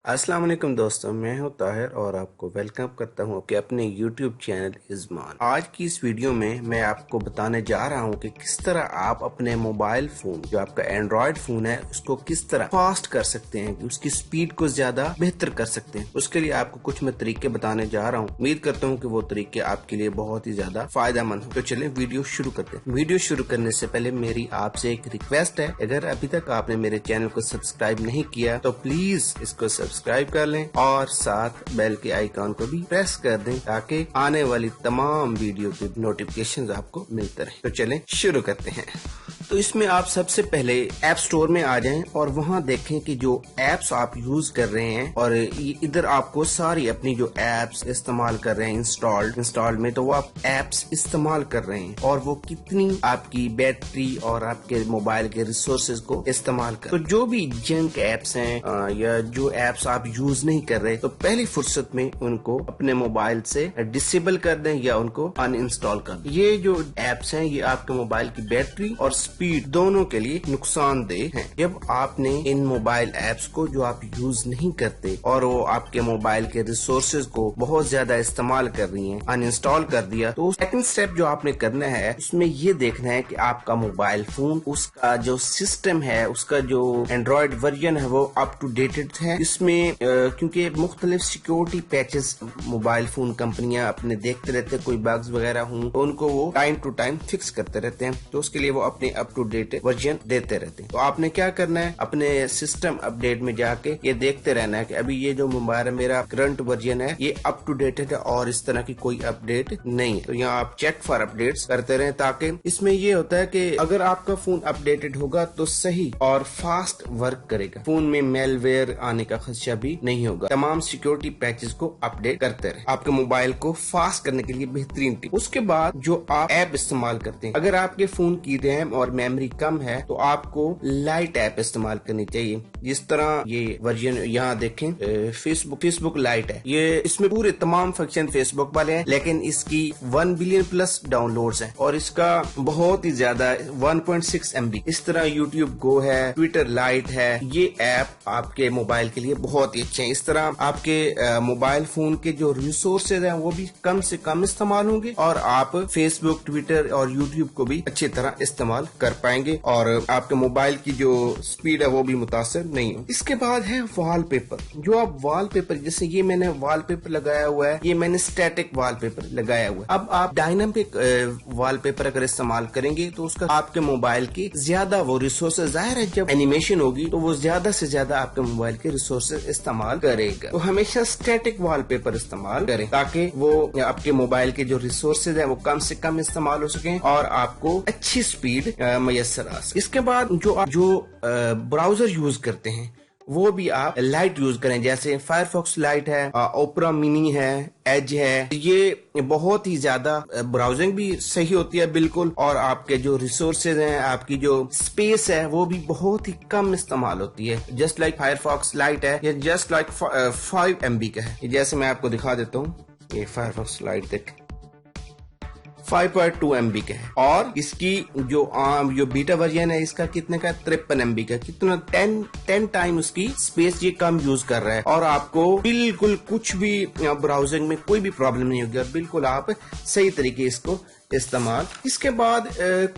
अस्सलाम वालेकुम दोस्तों, मैं हूं ताहिर और आपको वेलकम करता हूं कि अपने YouTube चैनल इज़मान। आज की इस वीडियो में मैं आपको बताने जा रहा हूं कि किस तरह आप अपने मोबाइल फोन जो आपका एंड्रॉयड फोन है उसको किस तरह फास्ट कर सकते हैं, कि उसकी स्पीड को ज्यादा बेहतर कर सकते हैं। उसके लिए आपको कुछ मैं तरीके बताने जा रहा हूं। उम्मीद करता हूं कि वो तरीके आपके लिए बहुत ही ज्यादा फायदेमंद हो। तो चलें वीडियो शुरू करते हैं। वीडियो शुरू करने से पहले मेरी आपसे एक रिक्वेस्ट है, अगर अभी तक आपने मेरे चैनल को सब्सक्राइब नहीं किया तो प्लीज इसको सब्सक्राइब कर लें और साथ बेल के आइकॉन को भी प्रेस कर दें ताकि आने वाली तमाम वीडियो की नोटिफिकेशंस आपको मिलते रहे। तो चलें शुरू करते हैं। तो इसमें आप सबसे पहले ऐप स्टोर में आ जाएं और वहां देखें कि जो एप्स आप यूज कर रहे हैं, और इधर आपको सारी अपनी जो एप्स इस्तेमाल कर रहे हैं इंस्टॉल्ड में, तो वो आप एप्स इस्तेमाल कर रहे हैं और वो कितनी आपकी बैटरी और आपके मोबाइल के रिसोर्सेज को इस्तेमाल कर। तो जो भी जंक एप्स हैं या जो एप्स आप यूज नहीं कर रहे, तो पहली फुर्सत में उनको अपने मोबाइल से डिसेबल कर दें या उनको अनइंस्टॉल कर दें। ये जो एप्स हैं ये आपके मोबाइल की बैटरी और स्पीड दोनों के लिए नुकसानदेह हैं। जब आपने इन मोबाइल एप्स को जो आप यूज नहीं करते और वो आपके मोबाइल के रिसोर्सेज को बहुत ज्यादा इस्तेमाल कर रही हैं, अनइंस्टॉल कर दिया, तो सेकंड स्टेप जो आपने करना है उसमें ये देखना है कि आपका मोबाइल फोन, उसका जो सिस्टम है, उसका जो एंड्रॉयड वर्जन है वो अप टू डेटेड है। इसमें क्योंकि मुख्तलिफ सिक्योरिटी पैचेस मोबाइल फोन कंपनियां अपने देखते रहते हैं, कोई बग्स वगैरह हों तो उनको वो टाइम टू टाइम फिक्स करते रहते हैं, तो उसके लिए वो अपने अप टू डेट वर्जन देते रहते हैं। तो आपने क्या करना है, अपने सिस्टम अपडेट में जाके ये देखते रहना है कि अभी ये जो मोबाइल मेरा करंट वर्जन है ये अप टू डेटेड है और इस तरह की कोई अपडेट नहीं है। तो यहाँ आप चेक फॉर अपडेट्स करते रहें, ताकि इसमें ये होता है कि अगर आपका फोन अपडेटेड होगा तो सही और फास्ट वर्क करेगा, फोन में मेलवेयर आने का खदशा भी नहीं होगा। तमाम सिक्योरिटी पैचेस को अपडेट करते रहे, आपके मोबाइल को फास्ट करने के लिए बेहतरीन टिप। उसके बाद जो आप ऐप इस्तेमाल करते हैं, अगर आपके फोन की रैम और मेमोरी कम है तो आपको लाइट ऐप इस्तेमाल करनी चाहिए। जिस तरह ये वर्जन यहाँ देखें, फेसबुक लाइट है, ये इसमें पूरे तमाम फंक्शन फेसबुक वाले हैं, लेकिन इसकी 1 बिलियन प्लस डाउनलोड्स हैं और इसका बहुत ही ज्यादा 1.6 MB। इस तरह यूट्यूब गो है, ट्विटर लाइट है, ये ऐप आपके मोबाइल के लिए बहुत ही अच्छे हैं। इस तरह आपके मोबाइल फोन के जो रिसोर्सेज हैं वो भी कम से कम इस्तेमाल होंगे और आप फेसबुक, ट्विटर और यूट्यूब को भी अच्छी तरह इस्तेमाल कर पाएंगे और आपके मोबाइल की जो स्पीड है वो भी मुतासर नहीं हो। इसके बाद है वॉलपेपर। जो आप वॉलपेपर, जैसे ये मैंने वॉलपेपर लगाया हुआ है, ये मैंने स्टैटिक वॉलपेपर लगाया हुआ है। अब आप डायनामिक वॉलपेपर अगर इस्तेमाल करेंगे तो उसका आपके मोबाइल की ज्यादा वो रिसोर्सेज, जाहिर है जब एनिमेशन होगी तो वो ज्यादा से ज्यादा आपके मोबाइल के रिसोर्सेज इस्तेमाल करेगा। तो हमेशा स्टैटिक वॉलपेपर इस्तेमाल करें ताकि वो आपके मोबाइल के जो रिसोर्सेज है वो कम से कम इस्तेमाल हो सके और आपको अच्छी स्पीड मैसर आ सके। इसके बाद जो ब्राउजर यूज करते हैं वो भी आप लाइट यूज करें, जैसे फायरफॉक्स लाइट है, ओपेरा मिनी है, एज है। ये बहुत ही ज्यादा ब्राउजिंग भी सही होती है बिल्कुल, और आपके जो रिसोर्सेज हैं, आपकी जो स्पेस है वो भी बहुत ही कम इस्तेमाल होती है। जस्ट लाइक फायरफॉक्स लाइट है, ये जस्ट लाइक 5 MB का है। जैसे मैं आपको दिखा देता हूँ, ये फायरफॉक्स लाइट देख 5.2 MB का है और इसकी जो बीटा वर्जन है इसका कितने का, 53 MB का। कितना 10 टाइम उसकी स्पेस ये कम यूज कर रहा है और आपको बिल्कुल कुछ भी ब्राउजिंग में कोई भी प्रॉब्लम नहीं होगी और बिल्कुल आप सही तरीके इसको इस्तेमाल। इसके बाद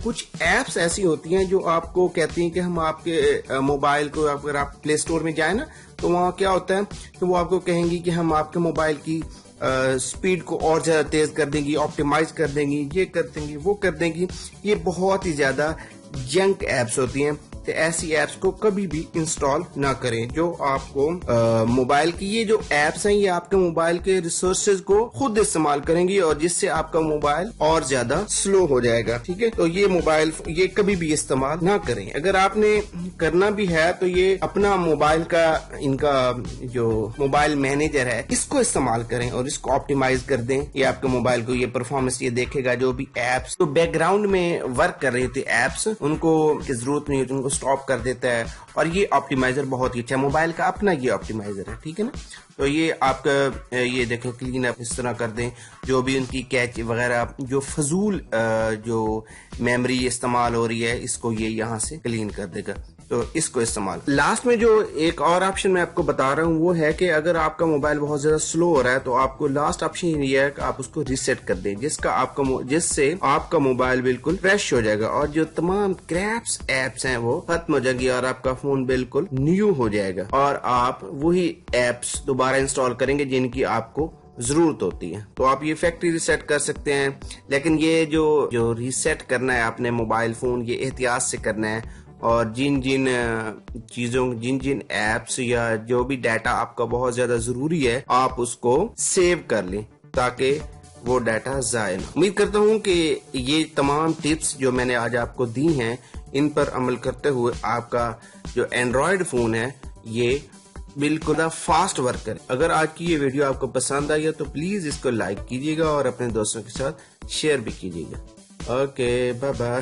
कुछ एप्स ऐसी होती हैं जो आपको कहती हैं कि हम आपके मोबाइल को, अगर आप प्ले स्टोर में जाए ना तो वहाँ क्या होता है, तो वो आपको कहेंगी कि हम आपके मोबाइल की स्पीड को और ज्यादा तेज कर देंगी, ऑप्टिमाइज कर देंगी, ये कर देंगी, वो कर देंगी। ये बहुत ही ज्यादा जंक एप्स होती हैं, तो ऐसी एप्स को कभी भी इंस्टॉल ना करें। जो आपको मोबाइल की ये जो एप्स हैं ये आपके मोबाइल के रिसोर्सेज को खुद इस्तेमाल करेंगी और जिससे आपका मोबाइल और ज्यादा स्लो हो जाएगा। ठीक है, तो ये कभी भी इस्तेमाल ना करें। अगर आपने करना भी है तो ये अपना मोबाइल का, इनका जो मोबाइल मैनेजर है इसको इस्तेमाल करें और इसको ऑप्टिमाइज कर दें। ये आपके मोबाइल को ये परफॉर्मेंस ये देखेगा। जो भी एप्स तो बैकग्राउंड में वर्क कर रही थी एप्स, उनको की जरूरत नहीं होती, उनको स्टॉप कर देता है। और ये ऑप्टिमाइजर बहुत ही अच्छा है, मोबाइल का अपना ये ऑप्टिमाइजर है। ठीक है ना, तो ये आपका ये देखें क्लीन अप इस तरह कर दें। जो भी उनकी कैच वगैरह, जो फजूल जो मेमोरी इस्तेमाल हो रही है इसको ये यहाँ से क्लीन कर देगा। تو اس کو استعمال. لاسٹ میں جو ایک اور آپشن میں آپ کو بتا رہا ہوں وہ ہے کہ اگر آپ کا موبائل بہت زیادہ سلو ہو رہا ہے تو آپ کو لاسٹ آپشن یہ ہے کہ آپ اس کو ریسیٹ کر دیں، جس سے آپ کا موبائل بالکل فریش ہو جائے گا اور جو تمام کریپس ایپس ہیں وہ ختم ہو جائیں گی اور آپ کا فون بالکل نیو ہو جائے گا اور آپ وہی ایپس دوبارہ انسٹال کریں گے جن کی آپ کو ضرورت ہوتی ہے. تو آپ یہ فیکٹری ریسیٹ کر سکتے ہیں، لیکن یہ جو ریسیٹ کرنا ہے آپ نے موبائل فون یہ احتیاط سے کرنا ہے اور جن ایپس یا جو بھی ڈیٹا آپ کا بہت زیادہ ضروری ہے آپ اس کو سیو کر لیں تاکہ وہ ڈیٹا ضائع نہ. امید کرتا ہوں کہ یہ تمام ٹپس جو میں نے آج آپ کو دی ہیں ان پر عمل کرتے ہوئے آپ کا جو اینڈرائیڈ فون ہے یہ بالکل فاسٹ ورک کرے. اگر آج کی یہ ویڈیو آپ کو پسند آئی ہے تو پلیز اس کو لائک کیجیے گا اور اپنے دوستوں کے ساتھ شیئر بھی کیجیے گا. Okay, bye bye.